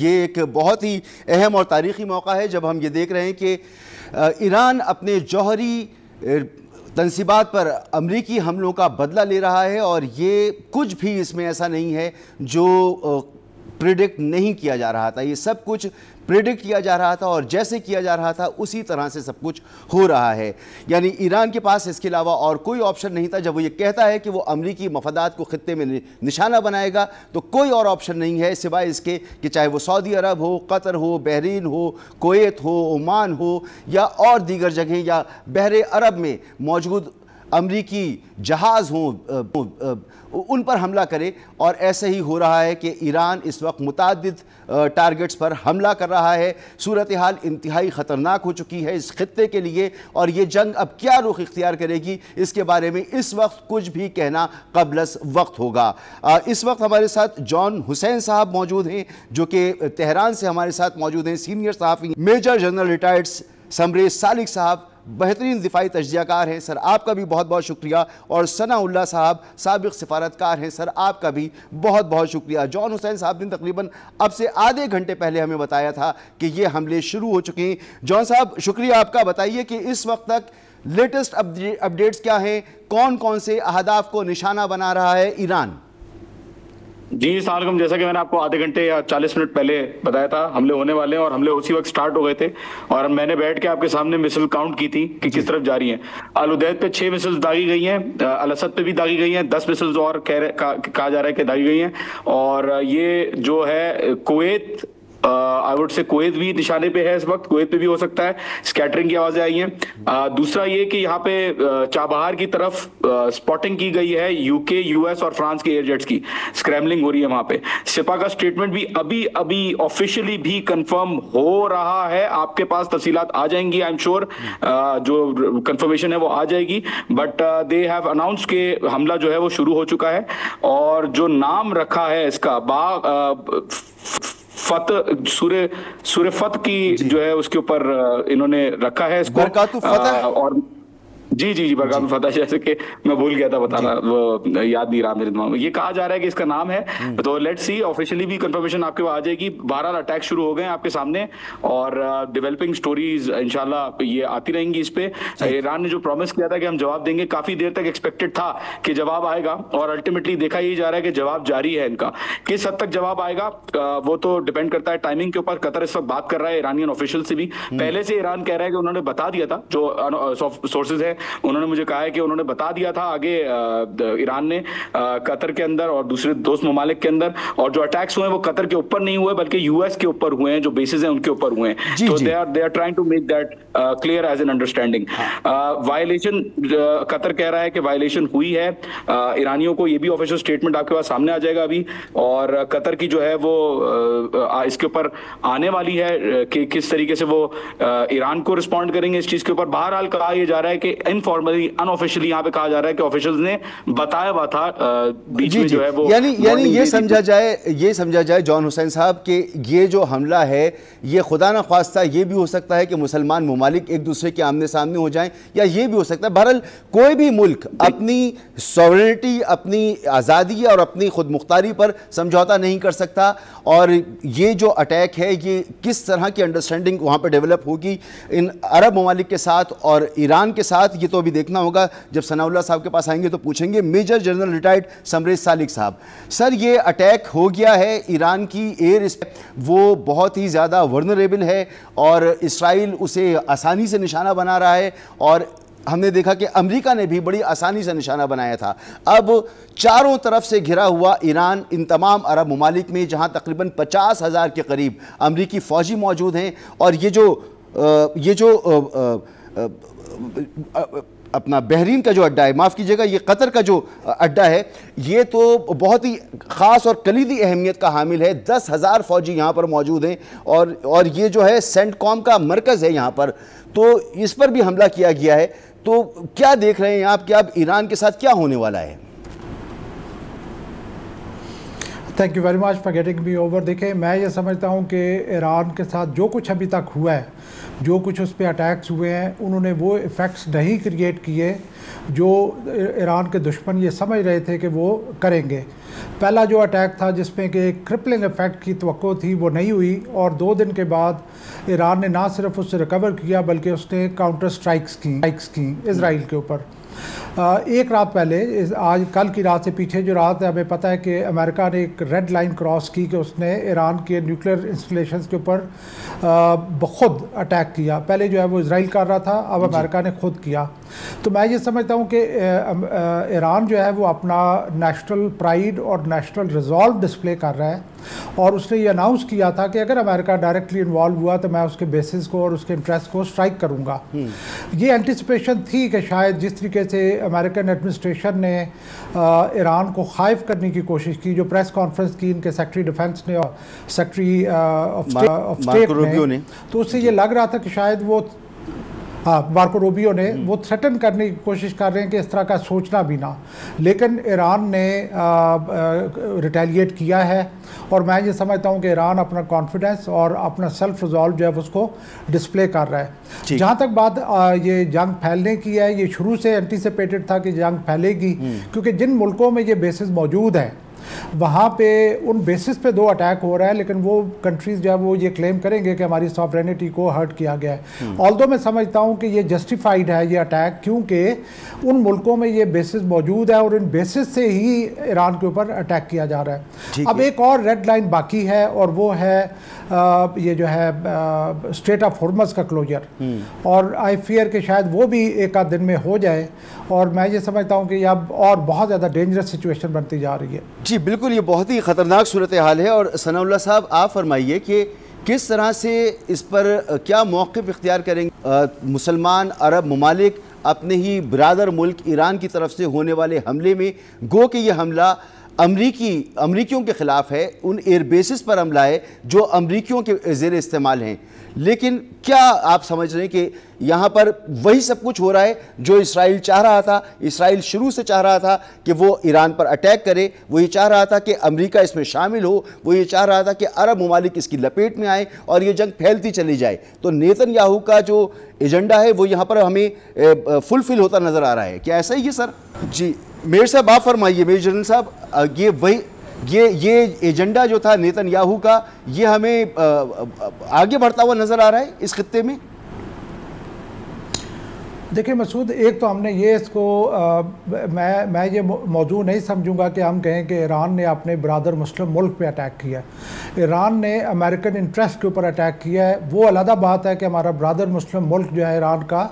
ये एक बहुत ही अहम और तारीख़ी मौका है जब हम ये देख रहे हैं कि ईरान अपने जौहरी तनसीबात पर अमरीकी हमलों का बदला ले रहा है और ये कुछ भी इसमें ऐसा नहीं है जो प्रिडिक्ट नहीं किया जा रहा था। ये सब कुछ प्रिडिक्ट किया जा रहा था और जैसे किया जा रहा था उसी तरह से सब कुछ हो रहा है। यानी ईरान के पास इसके अलावा और कोई ऑप्शन नहीं था। जब वो ये कहता है कि वो अमरीकी मफादात को खित्ते में निशाना बनाएगा तो कोई और ऑप्शन नहीं है सिवाय इसके कि चाहे वो सऊदी अरब हो, कतर हो, बहरीन हो, कुवैत हो, ओमान हो या और दीगर जगह या बहरे अरब में मौजूद अमरीकी जहाज़ हों उन पर हमला करे। और ऐसे ही हो रहा है कि ईरान इस वक्त मुतादिद टारगेट्स पर हमला कर रहा है। सूरत हाल इंतहाई ख़तरनाक हो चुकी है इस खित्ते के लिए और ये जंग अब क्या रुख इख्तियार करेगी इसके बारे में इस वक्त कुछ भी कहना क़ब्लस वक्त होगा। इस वक्त हमारे साथ जॉन हुसैन साहब मौजूद हैं जो कि तेहरान से हमारे साथ मौजूद हैं। सीनियर सहाफ़ी major general retired Samrez Salik साहब बेहतरीन दिफाई तजज़ियाकार हैं, सर आपका भी बहुत बहुत शुक्रिया। और सनाउल्लाह साहब साबिक़ सिफारतकार हैं, सर आपका भी बहुत बहुत शुक्रिया। जॉन हुसैन साहब ने तकरीबन अब से आधे घंटे पहले हमें बताया था कि ये हमले शुरू हो चुके हैं। जॉन साहब शुक्रिया आपका। बताइए कि इस वक्त तक लेटेस्ट अपडेट्स क्या हैं, कौन कौन से अहदाफ को निशाना बना रहा है ईरान? जी सलाम, जैसा कि मैंने आपको आधे घंटे या 40 मिनट पहले बताया था हमले होने वाले हैं और हमले उसी वक्त स्टार्ट हो गए थे और मैंने बैठ के आपके सामने मिसाइल काउंट की थी कि किस तरफ जा रही हैं। अल उदैद पे 6 मिसाइल दागी गई हैं, अल असद पे भी दागी गई हैं, 10 मिसाइल और कहा जा रहा है कि दागी गई हैं। और ये जो है Kuwait, I would say Kuwait भी निशाने पे है इस वक्त, कुवैत पे भी हो सकता है। स्कैटरिंग की आवाजें आई हैं। दूसरा ये कि यहाँ पे चाबहार की तरफ स्पॉटिंग की गई है यूके, यूएस और फ्रांस के एयरजेट्स की स्क्रैम्बलिंग हो रही है वहां पे। सिपा का स्टेटमेंट भी अभी ऑफिशियली भी कंफर्म हो रहा है, आपके पास तफसीलात आ जाएंगी आई एम श्योर, जो कंफर्मेशन है वो आ जाएगी। बट दे हैव अनाउंस के हमला जो है वो शुरू हो चुका है और जो नाम रखा है इसका सूर्य फत की जो है उसके ऊपर इन्होंने रखा है इसको और जी बरकात फतह, जैसे कि मैं भूल गया था बताना, वो याद नहीं रहा मेरे दिमाग में। ये कहा जा रहा है कि इसका नाम है, तो लेट्स सी, ऑफिशियली भी कंफर्मेशन आपके पास आ जाएगी। 12 अटैक शुरू हो गए हैं आपके सामने और डेवलपिंग स्टोरीज इंशाल्लाह ये आती रहेंगी इस पे। ईरान ने जो प्रॉमिस किया था कि हम जवाब देंगे, काफी देर तक एक्सपेक्टेड था कि जवाब आएगा और अल्टीमेटली देखा ही जा रहा है कि जवाब जारी है इनका। किस हद तक जवाब आएगा वो तो डिपेंड करता है टाइमिंग के ऊपर। कतर इस वक्त बात कर रहा है ईरानियन ऑफिशियल से भी, पहले से ईरान कह रहा है कि उन्होंने बता दिया था, जो सोर्सेज है उन्होंने मुझे कहा है कि उन्होंने बता दिया था आगे ईरान ने कतर के अंदर और दूसरे दोस्त ममालिक के अंदर, और जो अटैक्स हुए हैं वो कतर के ऊपर नहीं हुए बल्कि यूएस के ऊपर हुए हैं, जो बेसिस हैं उनके ऊपर हुए हैं। तो they are trying to make that clear as an understanding. Violation Qatar कह रहा है कि वायलेशन हुई है ईरानियों को, ये भी ऑफिशियल स्टेटमेंट आपके पास सामने आ जाएगा अभी। और कतर की जो है वो इसके ऊपर आने वाली है कि किस तरीके से वो ईरान को रिस्पॉन्ड करेंगे इस चीज के ऊपर। बहरहाल कहा यह जा रहा है कि इनफॉर्मली अनऑफिशियली यहाँ पे कहा जा रहा है कि ऑफिशियल्स ने बताया हुआ था बीच में जो है वो, यानी ये समझा जाए जॉन हुसैन साहब कि ये जो हमला है ये खुदा न ख्वास्ता ये भी हो सकता है कि मुसलमान ममालिक एक दूसरे के आमने सामने हो जाएं, या ये भी हो सकता है बहरहाल कोई भी मुल्क अपनी सॉवरेनिटी, अपनी आज़ादी और अपनी खुद मुख्तारी पर समझौता नहीं कर सकता। और ये जो अटैक है ये किस तरह की अंडरस्टैंडिंग वहाँ पर डेवलप होगी इन अरब ममालिक के साथ और ईरान के साथ, ये तो अभी देखना होगा। जब सनाउल्लाह साहब के पास आएंगे तो पूछेंगे। Major general retired Samrez Salik साहब, सर ये अटैक हो गया है, ईरान की एयर वो बहुत ही ज़्यादा वर्नरेबल है और इसराइल उसे आसानी से निशाना बना रहा है और हमने देखा कि अमेरिका ने भी बड़ी आसानी से निशाना बनाया था। अब चारों तरफ से घिरा हुआ ईरान इन तमाम अरब ममालिक में, जहां तकरीबन 50,000 के करीब अमेरिकी फ़ौजी मौजूद हैं, और ये जो अपना बहरीन का जो अड्डा है, माफ़ कीजिएगा ये कतर का जो अड्डा है, ये तो बहुत ही ख़ास और कलीदी अहमियत का हामिल है। 10,000 फ़ौजी यहाँ पर मौजूद हैं और ये जो है सेंटकॉम का मरकज़ है यहाँ पर, तो इस पर भी हमला किया गया है। तो क्या देख रहे हैं आप कि अब ईरान के साथ क्या होने वाला है? Thank you very much for getting me over. देखें, मैं ये समझता हूँ कि ईरान के साथ जो कुछ अभी तक हुआ है, जो कुछ उस पर अटैक्स हुए हैं, उन्होंने वो इफ़ेक्ट्स नहीं क्रिएट किए जो ईरान के दुश्मन ये समझ रहे थे कि वो करेंगे। पहला जो अटैक था जिसमें कि क्रिपलिंग इफेक्ट की तवक्को थी, वो नहीं हुई, और 2 दिन के बाद ईरान ने ना सिर्फ उससे रिकवर किया बल्कि उसने काउंटर स्ट्राइक्स की इजराइल के ऊपर। एक रात पहले, आज कल की रात से पीछे जो रात है, हमें पता है कि अमेरिका ने एक रेड लाइन क्रॉस की कि उसने ईरान के न्यूक्लियर इंस्टॉलेशंस के ऊपर खुद अटैक किया। पहले जो है वो इजराइल कर रहा था, अब अमेरिका ने खुद किया। तो मैं ये समझता हूँ कि ईरान जो है वो अपना नेशनल प्राइड और नेशनल रिजॉल्व डिस्प्ले कर रहा है, और उसने ये अनाउंस किया था कि अगर अमेरिका डायरेक्टली इन्वॉल्व हुआ तो मैं उसके बेसिस को और उसके इंटरेस्ट को स्ट्राइक करूँगा। ये एंटिसिपेशन थी कि शायद जिस तरीके से अमेरिकन एडमिनिस्ट्रेशन ने ईरान को खाइफ करने की कोशिश की, जो प्रेस कॉन्फ्रेंस की इनके सेक्रेटरी डिफेंस ने और सेक्रेटरी ऑफ स्टेट ने, तो उससे ये लग रहा था कि शायद वो मार्को रूबियो ने वो थ्रेटन करने की कोशिश कर रहे हैं कि इस तरह का सोचना भी ना। लेकिन ईरान ने रिटेलिएट किया है, और मैं ये समझता हूँ कि ईरान अपना कॉन्फिडेंस और अपना सेल्फ रिजॉल्व जो है उसको डिस्प्ले कर रहा है। जहाँ तक बात ये जंग फैलने की है, ये शुरू से एंटीसिपेटेड था कि जंग फैलेगी, क्योंकि जिन मुल्कों में ये बेसिस मौजूद हैं वहाँ पे उन बेसिस पे 2 अटैक हो रहा है, लेकिन वो कंट्रीज़ जो है वो ये क्लेम करेंगे कि हमारी सॉवरेनिटी को हर्ट किया गया है। ऑल्दो मैं समझता हूँ कि ये जस्टिफाइड है ये अटैक, क्योंकि उन मुल्कों में ये बेसिस मौजूद है और इन बेसिस से ही ईरान के ऊपर अटैक किया जा रहा है। अब एक और रेड लाइन बाकी है, और वो है ये जो है स्ट्रेट ऑफ हॉर्मज़ का क्लोजर, और आई फियर कि शायद वो भी एक आध दिन में हो जाए, और मैं ये समझता हूँ कि अब और बहुत ज़्यादा डेंजरस सिचुएशन बनती जा रही है। जी बिल्कुल, ये बहुत ही ख़तरनाक सूरत हाल है। और सनाउल्लाह साहब, आप फरमाइए कि किस तरह से इस पर क्या मौक़िफ़ इख्तियार करेंगे मुसलमान अरब ममालिक अपने ही बिरादर मुल्क ईरान की तरफ से होने वाले हमले में? गो कि ये हमला अमरीकियों के ख़िलाफ़ है, उन एयर बेसिस पर हमला है जो अमरीकियों के ज़ेर इस्तेमाल हैं, लेकिन क्या आप समझ रहे हैं कि यहाँ पर वही सब कुछ हो रहा है जो इसराइल चाह रहा था? इसराइल शुरू से चाह रहा था कि वो ईरान पर अटैक करे, वो ये चाह रहा था कि अमेरिका इसमें शामिल हो, वो ये चाह रहा था कि अरब ममालिक इसकी लपेट में आए और ये जंग फैलती चली जाए। तो नेतन्याहू का जो एजेंडा है वो यहाँ पर हमें फुलफिल होता नज़र आ रहा है। क्या ऐसा ही है सर? जी मेयर साहब, आप फरमाइए। मेजर जनरल साहब, ये वही ये एजेंडा जो था नेतन्याहू का, ये हमें आगे बढ़ता हुआ नज़र आ रहा है इस खित्ते में? देखिए मसूद, एक तो हमने ये इसको मैं ये मौजू नहीं समझूंगा कि हम कहें कि ईरान ने अपने बरादर मुस्लिम मुल्क पे अटैक किया है। ईरान ने अमेरिकन इंटरेस्ट के ऊपर अटैक किया है। वो अलग बात है कि हमारा बरादर मुस्लिम मुल्क जो है ईरान का,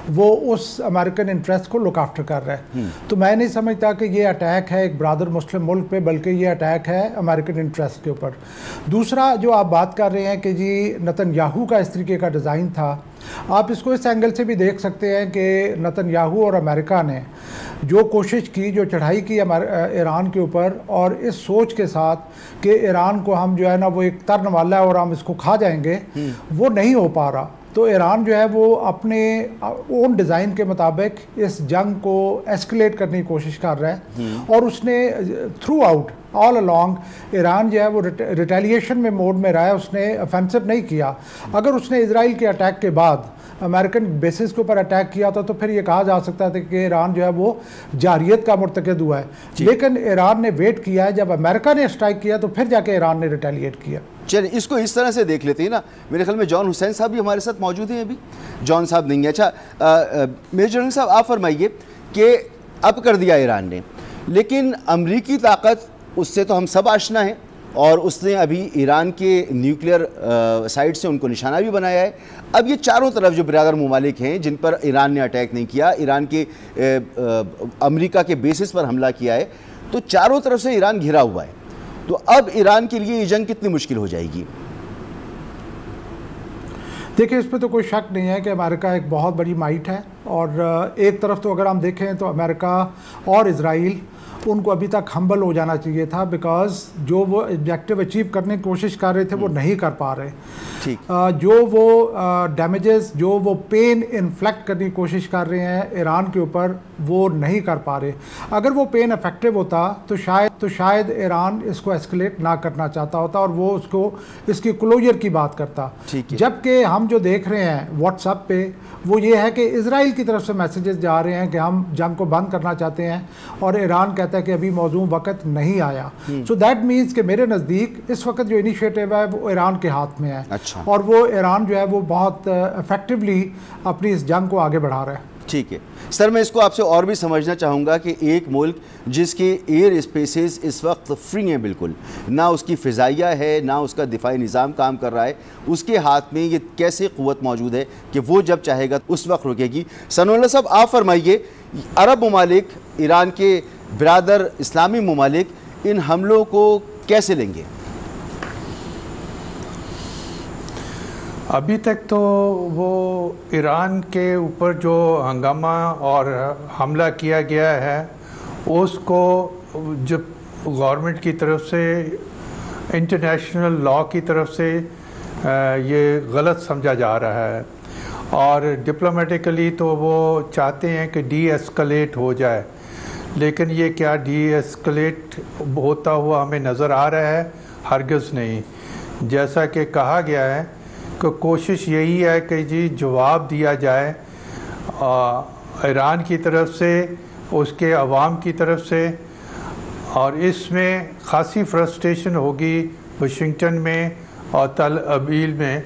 वो उस अमेरिकन इंटरेस्ट को लुक आफ्टर कर रहा है। तो मैं नहीं समझता कि ये अटैक है एक बरादर मुस्लिम मुल्क पे, बल्कि ये अटैक है अमेरिकन इंटरेस्ट के ऊपर। दूसरा जो आप बात कर रहे हैं कि जी नेतन्याहू का इस तरीके का डिज़ाइन था, आप इसको इस एंगल से भी देख सकते हैं कि नेतन्याहू और अमेरिका ने जो कोशिश की, जो चढ़ाई की ईरान के ऊपर, और इस सोच के साथ कि ईरान को हम जो है ना वो एक तर्न वाला है और हम इसको खा जाएंगे, वो नहीं हो पा रहा। तो ईरान जो है वो अपने ओन डिज़ाइन के मुताबिक इस जंग को एस्केलेट करने की कोशिश कर रहा है, और उसने through out all along Iran जो है वो रिटेलिएशन में मोड में रहा है। उसने ऑफेंसिव नहीं किया। अगर उसने इजराइल के अटैक के बाद अमेरिकन बेसिस के ऊपर अटैक किया था तो फिर ये कहा जा सकता था कि ईरान जो है वो जारियत का मुर्तकब हुआ है, लेकिन ईरान ने वेट किया है। जब अमेरिका ने स्ट्राइक किया तो फिर जाके ईरान ने रिटेलिएट किया। चलिए इसको इस तरह से देख लेते हैं ना। मेरे ख्याल में जॉन हुसैन साहब भी हमारे साथ मौजूद हैं। अभी जॉन साहब नहीं है। अच्छा मेजर जनरल साहब, आप फरमाइए कि अब कर दिया ईरान ने, लेकिन अमरीकी ताकत उससे तो हम सब आशना हैं, और उसने अभी ईरान के न्यूक्लियर साइट से उनको निशाना भी बनाया है। अब ये चारों तरफ जो बिरादर ममालिक हैं जिन पर ईरान ने अटैक नहीं किया, ईरान के अमेरिका के बेसिस पर हमला किया है, तो चारों तरफ से ईरान घिरा हुआ है। तो अब ईरान के लिए ये जंग कितनी मुश्किल हो जाएगी? देखिए, इस पर तो कोई शक नहीं है कि अमेरिका एक बहुत बड़ी माइट है, और एक तरफ तो अगर हम देखें तो अमेरिका और इजराइल, उनको अभी तक हम्बल हो जाना चाहिए था, बिकॉज जो वो ऑब्जेक्टिव अचीव करने की कोशिश कर रहे थे वो नहीं कर पा रहे। ठीक। जो वो डैमेजेस, जो वो पेन इन्फ्लेक्ट करने की कोशिश कर रहे हैं ईरान के ऊपर, वो नहीं कर पा रहे। अगर वो पेन इफेक्टिव होता तो शायद तो शायद ईरान इसको एस्केलेट ना करना चाहता होता और वो उसको इसकी क्लोजर की बात करता। जबकि हम जो देख रहे हैं व्हाट्सएप पे वो ये है कि इजराइल की तरफ से मैसेजेस जा रहे हैं कि हम जंग को बंद करना चाहते हैं और ईरान कहता है कि अभी मौजू वक्त नहीं आया। सो दैट मीन्स कि मेरे नज़दीक इस वक्त जो इनिशिएटिव है वो ईरान के हाथ में है। अच्छा। और वो ईरान जो है वो बहुत इफेक्टिवली अपनी इस जंग को आगे बढ़ा रहा है। ठीक है सर, मैं इसको आपसे और भी समझना चाहूँगा कि एक मुल्क जिसके एयर स्पेसेस इस वक्त फ्री हैं बिल्कुल, ना उसकी फ़िज़ाइया है ना उसका दिफाई निज़ाम काम कर रहा है, उसके हाथ में ये कैसे क़ुव्वत मौजूद है कि वो जब चाहेगा उस वक्त रुकेगी। सनउल्लाह साहब आप फरमाइए, अरब ममालिक, ईरान के बिरादर इस्लामी ममालिक इन हमलों को कैसे लेंगे? अभी तक तो वो ईरान के ऊपर जो हंगामा और हमला किया गया है उसको जब गवर्नमेंट की तरफ से, इंटरनेशनल लॉ की तरफ से ये गलत समझा जा रहा है और डिप्लोमेटिकली तो वो चाहते हैं कि डी एस्केलेट हो जाए, लेकिन ये क्या डी एस्केलेट होता हुआ हमें नज़र आ रहा है? हरगिज़ नहीं। जैसा कि कहा गया है कि कोशिश यही है कि जी जवाब दिया जाए ईरान की तरफ से, उसके अवाम की तरफ से, और इसमें ख़ासी फ्रस्ट्रेशन होगी वाशिंगटन में और तल अबील में।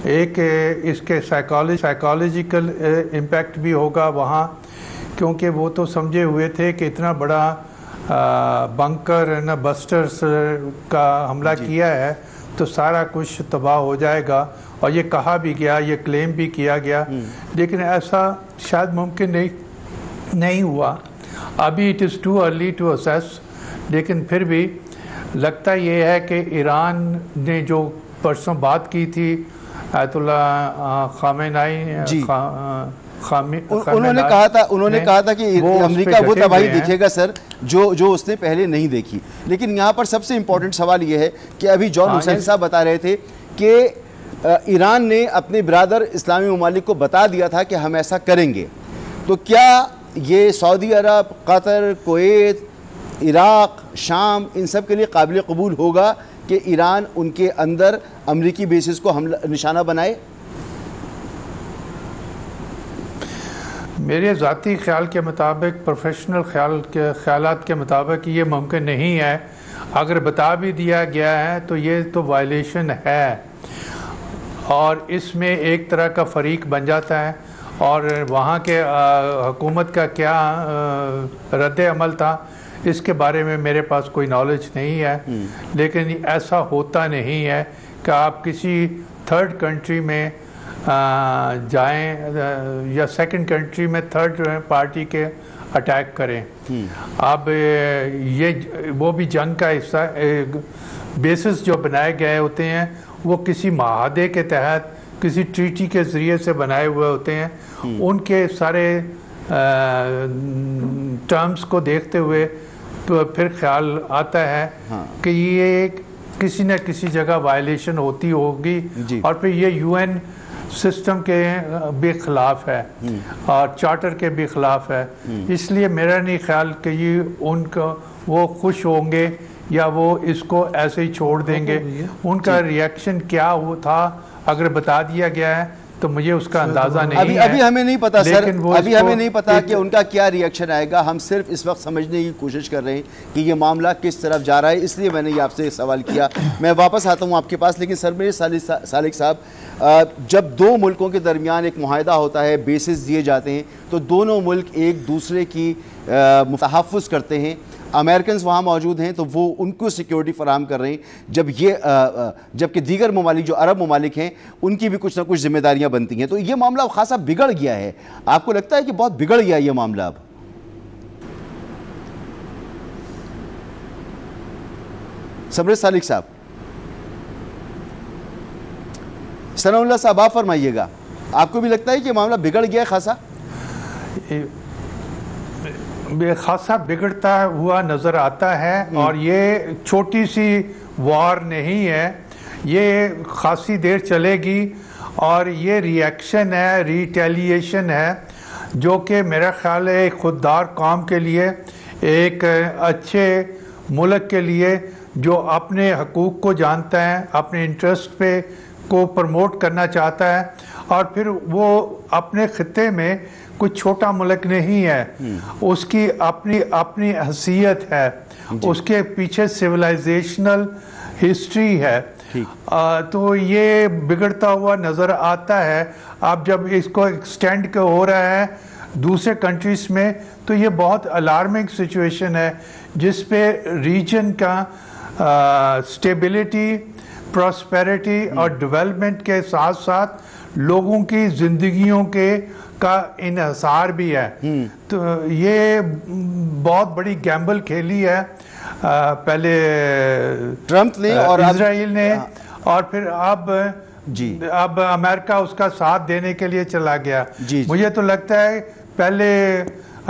एक इसके साइकोलॉजिकल इम्पैक्ट भी होगा वहाँ, क्योंकि वो तो समझे हुए थे कि इतना बड़ा बंकर न बस्टर्स का हमला किया है तो सारा कुछ तबाह हो जाएगा, और ये कहा भी गया, ये क्लेम भी किया गया, लेकिन ऐसा शायद मुमकिन नहीं हुआ। अभी it is too early to assess, लेकिन फिर भी लगता ये है कि ईरान ने जो परसों बात की थी आयतुल्लाह खामेनाई, उन्होंने कहा था कि अमेरिका वो तबाही देखेगा सर जो उसने पहले नहीं देखी। लेकिन यहाँ पर सबसे इम्पोर्टेंट सवाल ये है कि अभी जॉन हुसैन साहब बता रहे थे कि ईरान ने अपने बिरादर इस्लामी ममालिक को बता दिया था कि हम ऐसा करेंगे, तो क्या ये सऊदी अरब, कतर, कुवैत, इराक़, शाम, इन सब के लिए काबिल कबूल होगा कि ईरान उनके अंदर अमरीकी बेसिस को हमला निशाना बनाए? मेरे ज़ाती ख्याल के मुताबिक, प्रोफेशनल ख्यालात के मुताबिक ये मुमकिन नहीं है। अगर बता भी दिया गया है तो ये तो वायलेशन है, और इसमें एक तरह का फ़रीक बन जाता है, और वहाँ के हुकूमत का क्या रद्द अमल था इसके बारे में मेरे पास कोई नॉलेज नहीं है। लेकिन ऐसा होता नहीं है कि आप किसी थर्ड कंट्री में जाएं या सेकंड कंट्री में थर्ड पार्टी के अटैक करें। अब ये वो भी जंग का हिस्सा, बेसिस जो बनाए गए होते हैं वो किसी माहदे के तहत, किसी ट्रीटी के ज़रिए से बनाए हुए होते हैं। उनके सारे टर्म्स को देखते हुए तो फिर ख्याल आता है कि ये किसी न किसी जगह वायलेशन होती होगी, और फिर ये यूएन सिस्टम के भी खिलाफ है और चार्टर के भी खिलाफ है। इसलिए मेरा नहीं ख्याल कि ये उनको वो खुश होंगे या वो इसको ऐसे ही छोड़ देंगे। उनका रिएक्शन क्या हो था अगर बता दिया गया है तो मुझे उसका अंदाजा नहीं है। अभी हमें नहीं पता सर, अभी हमें नहीं पता कि उनका क्या रिएक्शन आएगा। हम सिर्फ इस वक्त समझने की कोशिश कर रहे हैं कि ये मामला किस तरफ जा रहा है, इसलिए मैंने ये आपसे सवाल किया। मैं वापस आता हूँ आपके पास, लेकिन सर मेरे सालिक साहब, जब दो मुल्कों के दरमियान एक मुआहदा होता है, बेसिस दिए जाते हैं, तो दोनों मुल्क एक दूसरे की तहफ़्फ़ुज़ करते हैं। अमेरिकन वहाँ मौजूद हैं तो वो उनको सिक्योरिटी फराहम कर रहे हैं, जबकि दीगर ममालिक जो अरब ममालिक हैं उनकी भी कुछ ना कुछ जिम्मेदारियाँ बनती हैं। तो ये मामला खासा बिगड़ गया है। आपको लगता है कि बहुत बिगड़ गया ये मामला अब? सबरे सालिक साहब, सनाउल्लाह साहब आप फरमाइएगा, आपको भी लगता है कि मामला बिगड़ गया खासा? खासा बिगड़ता हुआ नज़र आता है, और ये छोटी सी वॉर नहीं है, ये खासी देर चलेगी, और ये रिएक्शन है, रिटेलिएशन है, जो कि मेरा ख्याल है एक खुददार कौम के लिए एक अच्छे मुल्क के लिए जो अपने हकूक़ को जानता है, अपने इंटरेस्ट पे को प्रमोट करना चाहता है, और फिर वो अपने ख़ित्ते में कुछ छोटा मुल्क नहीं है, उसकी अपनी अपनी हैसियत है, उसके पीछे सिविलाइजेशनल हिस्ट्री है। तो ये बिगड़ता हुआ नज़र आता है। अब जब इसको एक्सटेंड हो रहा है दूसरे कंट्रीज में, तो ये बहुत अलार्मिंग सिचुएशन है जिस पे रीजन का स्टेबिलिटी, प्रॉस्पेरिटी और डेवलपमेंट के साथ साथ लोगों की ज़िंदगियों के का इन्हिसार भी है। तो ये बहुत बड़ी गैम्बल खेली है पहले ट्रम्प ने और इजराइल ने, और फिर अब अमेरिका उसका साथ देने के लिए चला गया। मुझे तो लगता है पहले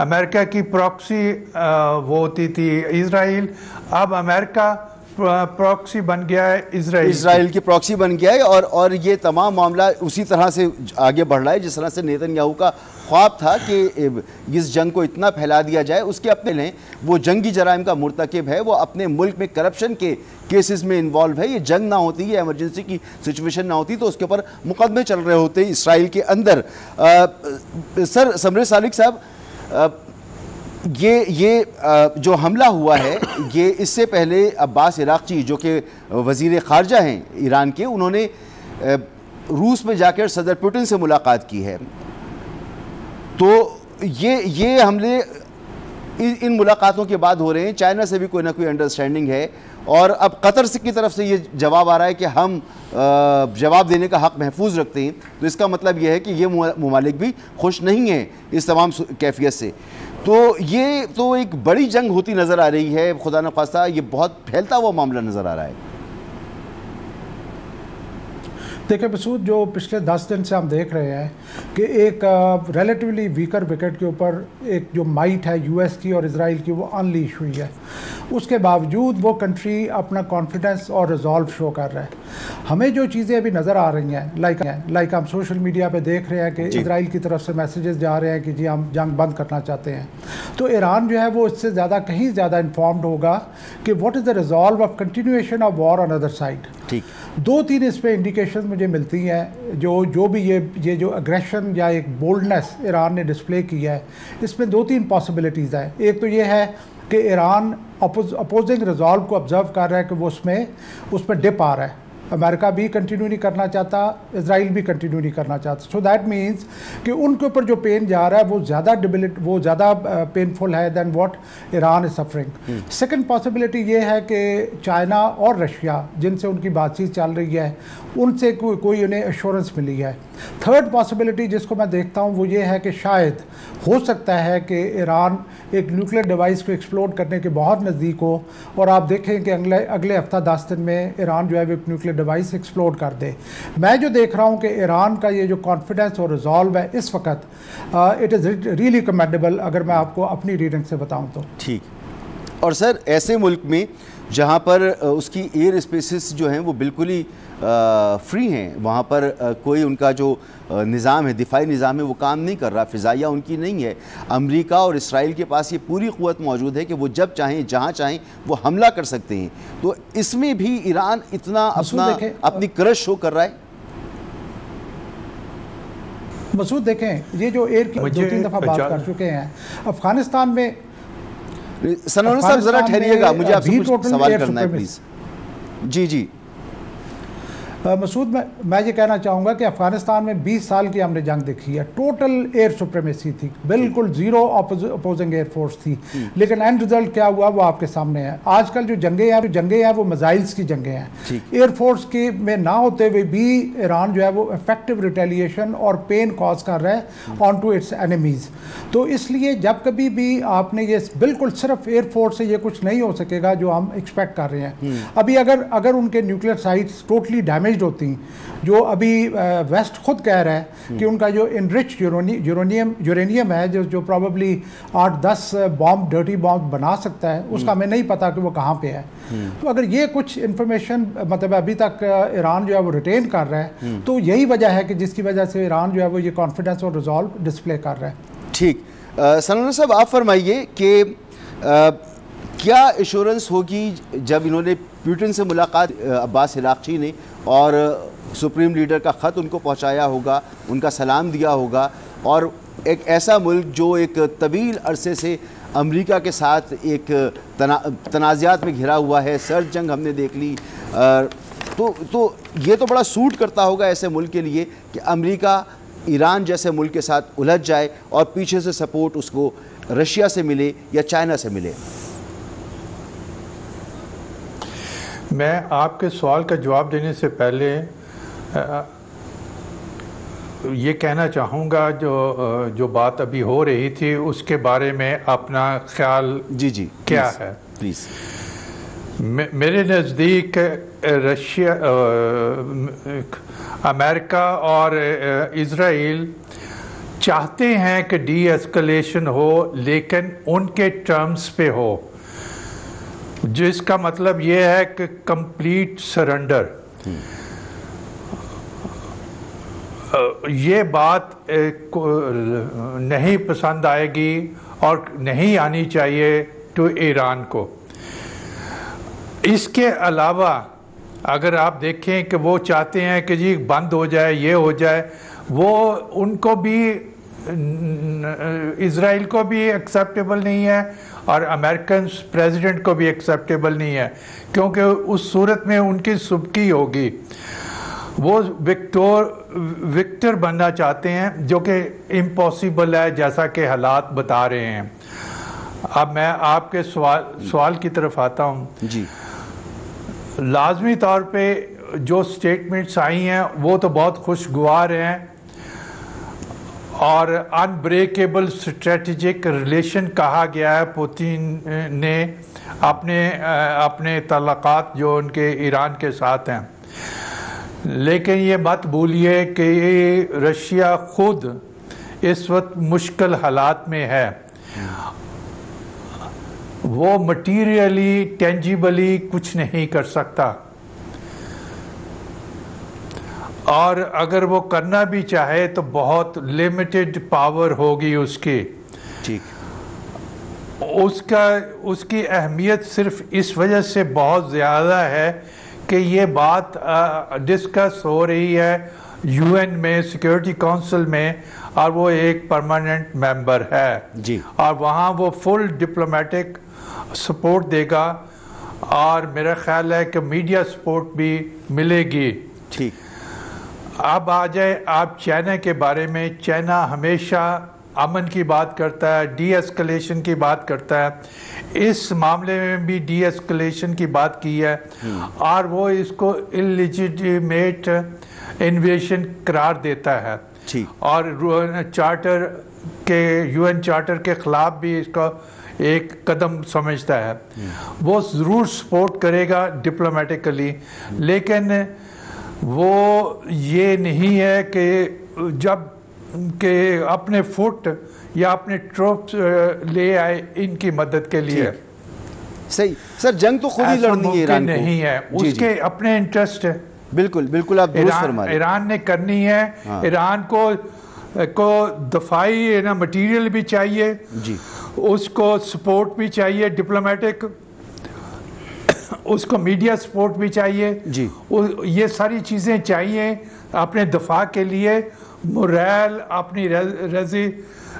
अमेरिका की प्रॉक्सी वो होती थी इजराइल, अब अमेरिका प्रॉक्सी बन गया है इजराइल की प्रॉक्सी बन गया है। और ये तमाम मामला उसी तरह से आगे बढ़ रहा है जिस तरह से नेतन्याहू का ख्वाब था कि इस जंग को इतना फैला दिया जाए। उसके अपने ने वो जंगी जराइम का मुर्तकिब है, वो अपने मुल्क में करप्शन के केसेस में इन्वॉल्व है। ये जंग ना होती, ये इमरजेंसी की सिचुएशन ना होती तो उसके ऊपर मुकदमे चल रहे होते इसराइल के अंदर। सर समरे सालिक साहब, ये जो हमला हुआ है, ये इससे पहले अब्बास इराक़ची जो कि वज़ीर ख़ारजा हैं ईरान के, उन्होंने रूस में जाकर सदर पुतिन से मुलाकात की है। तो ये हमले इन मुलाकातों के बाद हो रहे हैं। चाइना से भी कोई ना कोई अंडरस्टैंडिंग है, और अब कतर से की तरफ से ये जवाब आ रहा है कि हम जवाब देने का हक़ महफूज रखते हैं। तो इसका मतलब यह है कि ये ममालिक भी खुश नहीं हैं इस तमाम कैफियत से। तो ये तो एक बड़ी जंग होती नज़र आ रही है, खुदा न खास्ता ये बहुत फैलता हुआ मामला नज़र आ रहा है। देखिए मसूद, जो पिछले 10 दिन से हम देख रहे हैं कि एक रिलेटिवली वीकर विकेट के ऊपर एक जो माइट है यूएस की और इजराइल की वो अनलीश हुई है। उसके बावजूद वो कंट्री अपना कॉन्फिडेंस और रिजॉल्व शो कर रहा है। हमें जो चीज़ें अभी नज़र आ रही हैं, लाइक हम सोशल मीडिया पे देख रहे हैं कि इजराइल की तरफ से मैसेजेस जा रहे हैं कि जी हम जंग बंद करना चाहते हैं। तो ईरान जो है वो इससे ज़्यादा कहीं ज़्यादा इन्फॉर्म्ड होगा कि what is the resolve of continuation of war on other side. ठीक, 2-3 इस पे इंडिकेशन मुझे मिलती हैं। जो भी ये जो अग्रेशन या एक बोल्डनेस ईरान ने डिस्प्ले किया है, इसमें 2-3 पॉसिबिलिटीज़ है। एक तो ये है कि ईरान अपोजिंग रिजॉल्व को ऑब्जर्व कर रहा है कि वो उसमें डिप आ रहा है। अमेरिका भी कंटिन्यू नहीं करना चाहता, इजराइल भी कंटिन्यू नहीं करना चाहता। सो दैट मीन्स कि उनके ऊपर जो पेन जा रहा है वो ज़्यादा पेनफुल है than what Iran is suffering. Second possibility ये है कि चाइना और रशिया जिनसे उनकी बातचीत चल रही है, उनसे कोई उन्हें एश्योरेंस मिली है। थर्ड पॉसिबिलिटी जिसको मैं देखता हूँ वो ये है कि शायद हो सकता है कि ईरान एक न्यूक्लियर डिवाइस को एक्सप्लोड करने के बहुत नज़दीक हो, और आप देखें कि अगले हफ्ता 10 दिन में ईरान जो है वो एक न्यूक्लियर डिवाइस एक्सप्लोड कर दे। मैं जो देख रहा हूँ कि ईरान का ये जो कॉन्फिडेंस और रिजॉल्व है इस वक्त, इट इज़ रियली कमेंडेबल अगर मैं आपको अपनी रीडिंग से बताऊँ तो। ठीक। और सर ऐसे मुल्क में जहाँ पर उसकी एयर स्पेसेस जो हैं वो बिल्कुल ही फ्री हैं, वहाँ पर कोई उनका जो निज़ाम है, दिफाई निज़ाम है, वो काम नहीं कर रहा, फ़िज़ाइया उनकी नहीं है। अमेरिका और इसराइल के पास ये पूरी क़ुव्वत मौजूद है कि वो जब चाहें जहाँ चाहें वो हमला कर सकते हैं। तो इसमें भी ईरान इतना अपनी करश शो कर रहा है। मसूद देखें, ये जो एयर की 2-3 दफ़ा बात कर चुके हैं अफ़गानिस्तान में। सनोरा साहब ज़रा ठहरिएगा, मुझे आपसे कुछ सवाल करना है प्लीज़। जी मसूद, मैं ये कहना चाहूँगा कि अफ़गानिस्तान में 20 साल की हमने जंग देखी है। टोटल एयर सुप्रीमेसी थी, बिल्कुल ज़ीरो अपोजिंग एयरफोर्स थी, लेकिन एंड रिजल्ट क्या हुआ वो आपके सामने है। आजकल जो जंगें हैं वो मिसाइल्स की जंगें हैं। एयरफोर्स के में ना होते हुए भी ईरान जो है वो इफेक्टिव रिटेलिएशन और पेन कॉज कर रहा है ऑन टू इट्स एनिमीज़। तो इसलिए जब कभी भी आपने ये बिल्कुल सिर्फ एयरफोर्स से ये कुछ नहीं हो सकेगा जो हम एक्सपेक्ट कर रहे हैं। अभी अगर उनके न्यूक्लियर साइट्स टोटली डैमेज होती, जो अभी वेस्ट खुद कह रहा है कि उनका जो इनरिच यूरेनियम है जो प्रॉबेबली 8-10 बॉम्ब, डर्टी बॉम्ब बना सकता है, उसका हमें नहीं पता कि वो कहाँ पे है। तो अगर ये कुछ इंफॉर्मेशन मतलब अभी तक ईरान जो है वो रिटेन कर रहा है, तो यही वजह है कि जिसकी वजह से ईरान जो है वो ये कॉन्फिडेंस और रिजॉल्व डिस्प्ले कर रहा है। ठीक, सनोरा साहब आप फरमाइए कि क्या एश्योरेंस होगी जब इन्होंने पुतिन से मुलाकात, अब्बास इराक़ची ने, और सुप्रीम लीडर का ख़त उनको पहुंचाया होगा, उनका सलाम दिया होगा, और एक ऐसा मुल्क जो एक तवील अरसे से अमेरिका के साथ एक तनाज़ात में घिरा हुआ है, सर्द जंग हमने देख ली, तो ये तो बड़ा सूट करता होगा ऐसे मुल्क के लिए कि अमेरिका ईरान जैसे मुल्क के साथ उलझ जाए और पीछे से सपोर्ट उसको रशिया से मिले या चाइना से मिले। मैं आपके सवाल का जवाब देने से पहले ये कहना चाहूँगा जो बात अभी हो रही थी उसके बारे में अपना ख्याल जी क्या है प्लीज़। मेरे नज़दीक रशिया, अमेरिका और इज़राइल चाहते हैं कि डी एस्केलेशन हो, लेकिन उनके टर्म्स पे हो, जिसका मतलब ये है कि कंप्लीट सरेंडर। ये बात नहीं पसंद आएगी और नहीं आनी चाहिए टू ईरान को। इसके अलावा अगर आप देखें कि वो चाहते हैं कि जी बंद हो जाए, ये हो जाए, वो उनको भी, इज़राइल को भी एक्सेप्टेबल नहीं है और अमेरिकन प्रेसिडेंट को भी एक्सेप्टेबल नहीं है, क्योंकि उस सूरत में उनकी सुबकी होगी। वो विक्टर बनना चाहते हैं, जो कि इम्पॉसिबल है, जैसा कि हालात बता रहे हैं। अब मैं आपके सवाल की तरफ आता हूँ जी। लाजमी तौर पे जो स्टेटमेंट्स आई हैं वो तो बहुत खुशगवार हैं, और अनब्रेकेबल स्ट्रेटेजिक रिलेशन कहा गया है पुतिन ने अपने तल्लुकात जो उनके ईरान के साथ हैं। लेकिन ये मत भूलिए कि रशिया खुद इस वक्त मुश्किल हालात में है। वो मटीरियली, टेंजिबली कुछ नहीं कर सकता, और अगर वो करना भी चाहे तो बहुत लिमिटेड पावर होगी उसकी। ठीक। उसकी अहमियत सिर्फ इस वजह से बहुत ज़्यादा है कि ये बात डिस्कस हो रही है यूएन में, सिक्योरिटी काउंसिल में, और वो एक परमानेंट मेंबर है जी। और वहाँ वो फुल डिप्लोमेटिक सपोर्ट देगा, और मेरा ख्याल है कि मीडिया सपोर्ट भी मिलेगी। ठीक। अब आ जाए आप चाइना के बारे में। चाइना हमेशा अमन की बात करता है, डी एस्केलेशन की बात करता है। इस मामले में भी डी एस्केलेशन की बात की है, और वो इसको इलिजिटिमेट इन्वेशन करार देता है। ठीक। और चार्टर के, यूएन चार्टर के खिलाफ भी इसका एक कदम समझता है। वो ज़रूर सपोर्ट करेगा डिप्लोमेटिकली, लेकिन वो ये नहीं है कि जब के अपने फुट या अपने ट्रूप्स ले आए इनकी मदद के लिए। सही सर, जंग तो खुद ही लड़नी है ईरान को। नहीं है, उसके अपने इंटरेस्ट है। बिल्कुल बिल्कुल, आप दुरुस्त फरमा रहे हैं। ईरान ने करनी है। हाँ। ईरान को दफाई ना मटीरियल भी चाहिए जी, उसको सपोर्ट भी चाहिए डिप्लोमेटिक, उसको मीडिया सपोर्ट भी चाहिए जी। ये सारी चीज़ें चाहिए अपने दफा के लिए, मोरल, अपनी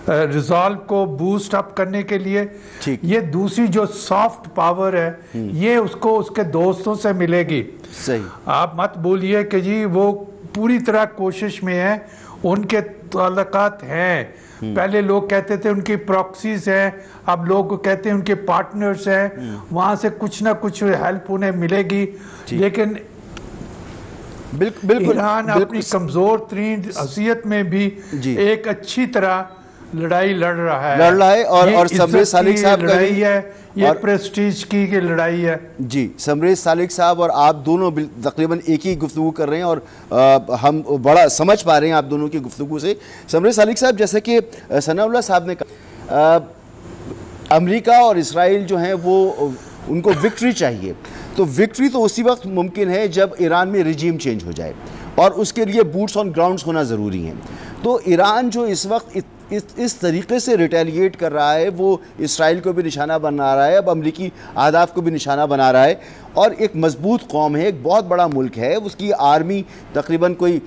रिजॉल्व को बूस्ट अप करने के लिए। ये दूसरी जो सॉफ्ट पावर है ये उसको उसके दोस्तों से मिलेगी। सही। आप मत बोलिए कि जी वो पूरी तरह कोशिश में है, उनके ताल्लुकात हैं। पहले लोग कहते थे उनकी प्रॉक्सीज हैं, अब लोग कहते हैं उनके पार्टनर्स हैं, वहां से कुछ ना कुछ हेल्प उन्हें मिलेगी। लेकिन बिल्कुल ईरान अपनी कमजोर तरीन हैसियत में भी एक अच्छी तरह लड़ाई लड़ रहा है और समरेश सालिक साहब का लड़ाई है, ये प्रेस्टीज की लड़ाई है जी। समरेश सालिक साहब और आप दोनों तकरीबन एक ही गुफ्तगू कर रहे हैं, और हम बड़ा समझ पा रहे हैं आप दोनों की गुफ्तगू से। समरेश सालिक साहब, जैसे कि सनाउल्लाह साहब ने कहा, अमेरिका और इसराइल जो हैं वो उनको विक्ट्री चाहिए, तो विक्ट्री तो उसी वक्त मुमकिन है जब ईरान में रिजीम चेंज हो जाए, और उसके लिए बूट्स ऑन ग्राउंड्स होना ज़रूरी हैं। तो ईरान जो इस वक्त इस तरीके से रिटेलिएट कर रहा है, वो इसराइल को भी निशाना बना रहा है, अब अमरीकी अहदाफ को भी निशाना बना रहा है। और एक मजबूत कौम है, एक बहुत बड़ा मुल्क है, उसकी आर्मी तकरीबन कोई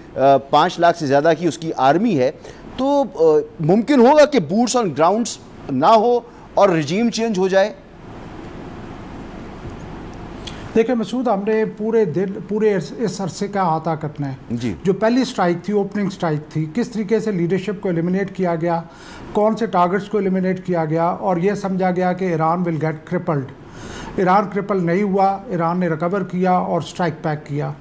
5 लाख से ज़्यादा की उसकी आर्मी है। तो मुमकिन होगा कि बूट्स ऑन ग्राउंड्स ना हो और रिजीम चेंज हो जाए। देखिए मसूद, हमने पूरे इस अरसे का अहाता करना है जी। जो पहली स्ट्राइक थी, ओपनिंग स्ट्राइक थी, किस तरीके से लीडरशिप को एलिमिनेट किया गया, कौन से टारगेट्स को एलिमिनेट किया गया, और ये समझा गया कि Iran will get crippled. Iran cripple नहीं हुआ, ईरान ने रिकवर किया और स्ट्राइक बैक किया।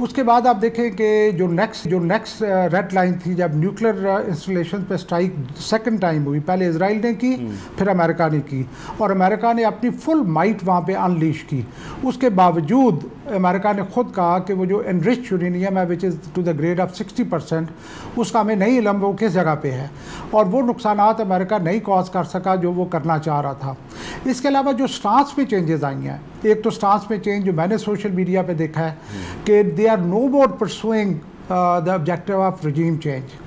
उसके बाद आप देखें कि जो नेक्स्ट रेड लाइन थी, जब न्यूक्लियर इंस्टॉलेशन पे स्ट्राइक सेकंड टाइम हुई, पहले इजराइल ने की, फिर अमेरिका ने की, और अमेरिका ने अपनी फुल माइट वहाँ पे अनलीश की। उसके बावजूद अमेरिका ने खुद कहा कि वो जो एनरिच्ड यूरेनियम है which is to the grade of 60%, उसका हमें नहीं इल्म वो किस जगह पे है, और वो नुकसानात अमेरिका नहीं कॉज कर सका जो वो करना चाह रहा था। इसके अलावा जो स्टांस में चेंजेस आई हैं, एक तो स्टांस में चेंज जो मैंने सोशल मीडिया पे देखा है कि they are no more pursuing the objective of regime change.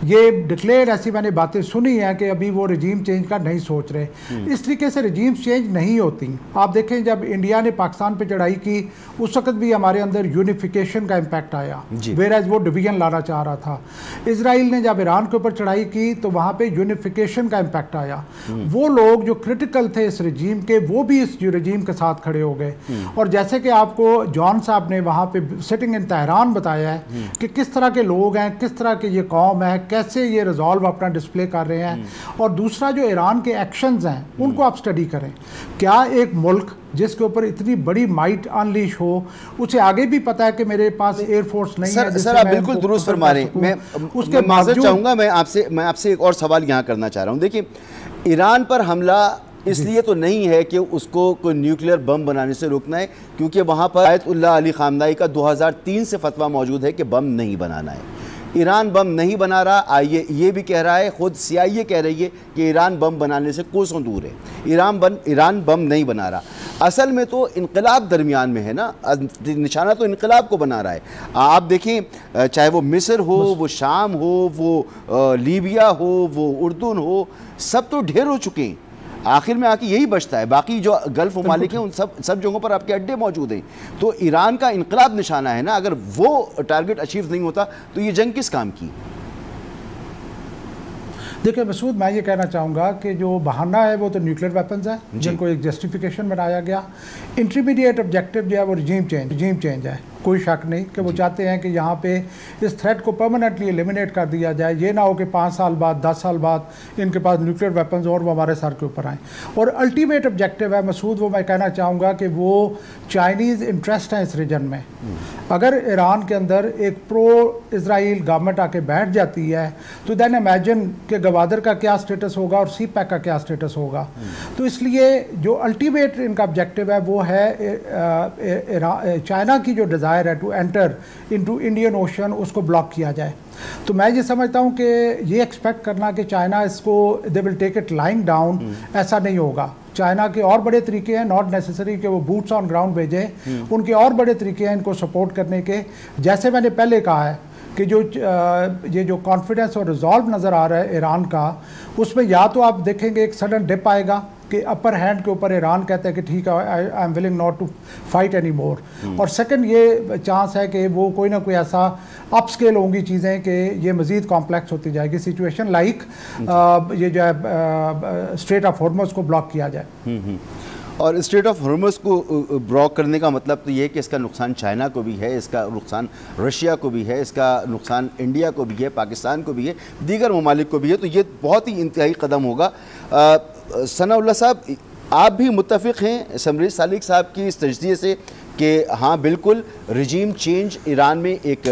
ये डिक्लेयर ऐसी मैंने बातें सुनी हैं कि अभी वो रजीम चेंज का नहीं सोच रहे। इस तरीके से रजीम चेंज नहीं होती। आप देखें जब इंडिया ने पाकिस्तान पे चढ़ाई की उस वक्त भी हमारे अंदर यूनिफिकेशन का इम्पैक्ट आया, वेयर एज वो डिवीजन लाना चाह रहा था। इजराइल ने जब ईरान के ऊपर चढ़ाई की तो वहाँ पे यूनिफिकेशन का इम्पैक्ट आया। वो लोग जो क्रिटिकल थे इस रजीम के, वो भी इस रजीम के साथ खड़े हो गए। और जैसे कि आपको जॉन साहब ने वहाँ पे सिटिंग इन तेहरान बताया है कि किस तरह के लोग हैं, किस तरह की ये कौम है, कैसे ये रिजॉल्व अपना डिस्प्ले कर रहे हैं। और दूसरा जो ईरान के एक्शंस हैं उनको आप स्टडी करें। क्या एक मुल्क जिसके ऊपर इतनी बड़ी माइट अनलीश हो, उसे आगे भी पता है कि मेरे पास एयरफोर्स नहीं है। सर आप बिल्कुल दुरुस्त फरमा रहे हैं। मैं उसके माजरत चाहूँगा, मैं आपसे एक और सवाल यहाँ करना चाह रहा हूँ। देखिए, ईरान पर हमला इसलिए तो नहीं है कि उसको कोई न्यूक्लियर बम बनाने से रोकना है, क्योंकि वहाँ पर आयतुल्लाह अली खामनाई का 2003 से फतवा मौजूद है कि बम नहीं बनाना है। ईरान बम नहीं बना रहा, ये भी कह रहा है, खुद CIA कह रही है कि ईरान बम बनाने से कोसों दूर है। ईरान बम नहीं बना रहा। असल में तो इनकलाब दरमियान में है ना, निशाना तो इनकलाब को बना रहा है। आप देखें, चाहे वो मिस्र हो, वो शाम हो, वो लीबिया हो, वो उर्दून हो, सब तो ढेर हो चुके हैं। आखिर में आके यही बचता है, बाकी जो गल्फ ममालिक हैं उन सब जगहों पर आपके अड्डे मौजूद हैं। तो ईरान का इनकलाब निशाना है ना, अगर वो टारगेट अचीव नहीं होता तो ये जंग किस काम की? देखिए मसूद, मैं ये कहना चाहूँगा कि जो बहाना है वो तो न्यूक्लियर वेपन्स है जिनको एक जस्टिफिकेशन बनाया गया। इंटरमीडिएट ऑब्जेक्टिव जो है वो रजीम चेंज है। कोई शक नहीं कि वो चाहते हैं कि यहाँ पे इस थ्रेट को परमानेंटली एलिमिनेट कर दिया जाए। ये ना हो कि 5 साल बाद 10 साल बाद इनके पास न्यूक्लियर वेपन्स और वो हमारे सर के ऊपर आएँ। और अल्टीमेट ऑब्जेक्टिव है मसूद, वो मैं कहना चाहूँगा कि वो चाइनीज़ इंटरेस्ट हैं इस रीजन में। अगर ईरान के अंदर एक प्रो इजराइल गवर्नमेंट आके बैठ जाती है तो देन इमेजिन कि गवादर का क्या स्टेटस होगा और CPEC का क्या स्टेटस होगा। तो इसलिए जो अल्टीमेट इनका ऑब्जेक्टिव है वो है चाइना की जो डिज़ायर है to enter into Indian Ocean, उसको ब्लॉक किया जाए। तो मैं ये समझता हूँ कि ये एक्सपेक्ट करना कि चाइना इसको they will take it lying down, ऐसा नहीं होगा। चाइना के और बड़े तरीके हैं, नॉट नेसेसरी कि वो बूट्स ऑन ग्राउंड भेजें। उनके और बड़े तरीके हैं इनको सपोर्ट करने के। जैसे मैंने पहले कहा है कि ये जो कॉन्फिडेंस और रिजॉल्व नज़र आ रहा है ईरान का, उसमें या तो आप देखेंगे एक सडन डिप आएगा कि अपर हैंड के ऊपर ईरान कहता है कि ठीक है, I am willing not to fight any more. और सेकंड ये चांस है कि वो कोई ना कोई ऐसा अपस्केल होंगी चीज़ें कि ये मज़ीद कॉम्प्लेक्स होती जाएगी सिचुएशन, लाइक ये जो है स्ट्रेट ऑफ हॉर्मुज़ को ब्लॉक किया जाए। और स्ट्रेट ऑफ हॉर्मुज़ को ब्लॉक करने का मतलब तो ये है कि इसका नुकसान चाइना को भी है, इसका नुकसान रशिया को भी है, इसका नुकसान इंडिया को भी है, पाकिस्तान को भी है, दीगर ममालिक को भी है। तो ये बहुत ही इंतहाई कदम होगा। सनाउल्लाह साहब, आप भी मुत्तफ़िक़ हैं समरीज़ सालिक साहब की इस तजज़िये से कि हाँ बिल्कुल रजीम चेंज ईरान में एक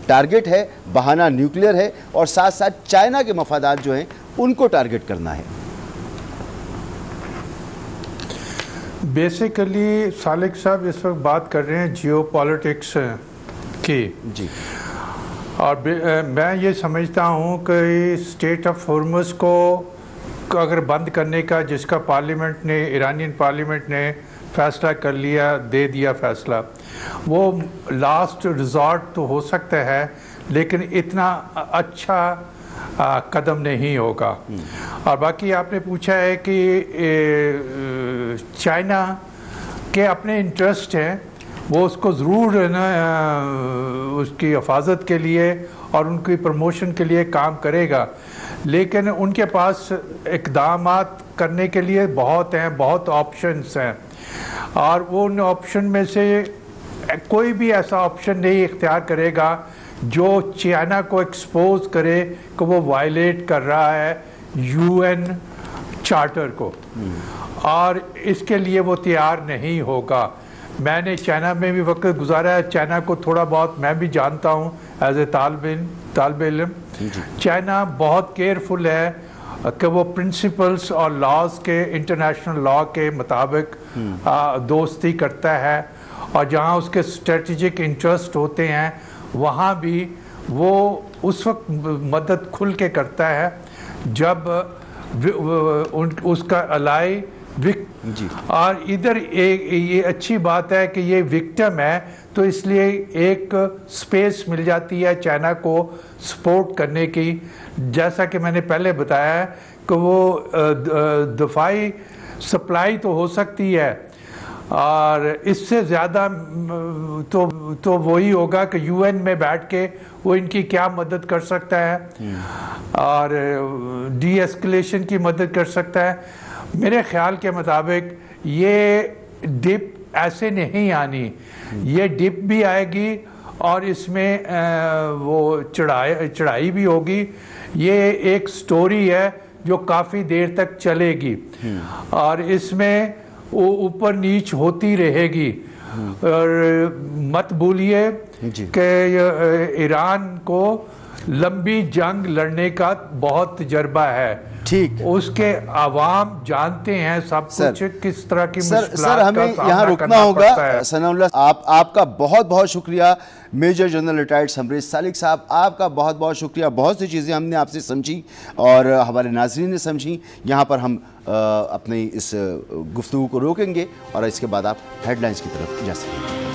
टारगेट है, बहाना न्यूक्लियर है, और साथ साथ चाइना के मफादात जो हैं उनको टारगेट करना है? बेसिकली सालिक साहब इस वक्त बात कर रहे हैं जियोपॉलिटिक्स की जी, और मैं ये समझता हूँ कि स्टेट ऑफ हॉर्मुज़ को अगर बंद करने का जिसका पार्लियामेंट ने, ईरानियन पार्लियामेंट ने फ़ैसला कर लिया, दे दिया फ़ैसला, वो लास्ट रिजॉर्ट तो हो सकता है, लेकिन इतना अच्छा कदम नहीं होगा। और बाकी आपने पूछा है कि चाइना के अपने इंटरेस्ट हैं, वो उसको ज़रूर ना उसकी हिफाजत के लिए और उनकी प्रमोशन के लिए काम करेगा, लेकिन उनके पास इक़दामात करने के लिए बहुत हैं, बहुत ऑप्शंस हैं, और वो उन ऑप्शन में से कोई भी ऐसा ऑप्शन नहीं इख्तियार करेगा जो चाइना को एक्सपोज करे कि वो वायलेट कर रहा है UN चार्टर को, और इसके लिए वो तैयार नहीं होगा। मैंने चाइना में भी वक्त गुजारा है, चाइना को थोड़ा बहुत मैं भी जानता हूँ एज ए तालिब इल्म। चाइना बहुत केयरफुल है कि वो प्रिंसिपल्स और लॉज के, इंटरनेशनल लॉ के मुताबिक दोस्ती करता है, और जहाँ उसके स्ट्रेटजिक इंटरेस्ट होते हैं वहाँ भी वो उस वक्त मदद खुल के करता है जब उसका अलाई और इधर ये अच्छी बात है कि ये विक्टिम है, तो इसलिए एक स्पेस मिल जाती है चाइना को सपोर्ट करने की। जैसा कि मैंने पहले बताया कि वो दफाई सप्लाई तो हो सकती है, और इससे ज़्यादा तो वही होगा कि UN में बैठ के वो इनकी क्या मदद कर सकता है और डी एस्केलेशन की मदद कर सकता है। मेरे ख्याल के मुताबिक ये डिप ऐसे नहीं आनी, ये डिप भी आएगी और इसमें वो चढ़ाई भी होगी। ये एक स्टोरी है जो काफ़ी देर तक चलेगी और इसमें वो ऊपर नीच होती रहेगी। और मत भूलिए कि ईरान को लंबी जंग लड़ने का बहुत तजर्बा है, ठीक, उसके आवाम जानते हैं सब कुछ किस तरह की सर हमें यहाँ रुकना होगा। सनाउल्लाह आपका बहुत बहुत शुक्रिया। Major general retired Samresh Salik sahab, आपका बहुत बहुत शुक्रिया। बहुत सी चीज़ें हमने आपसे समझी और हमारे नाज़रीन ने समझी। यहाँ पर हम अपनी इस गुफ्तगू को रोकेंगे और इसके बाद आप हेडलाइंस की तरफ जा सकेंगे।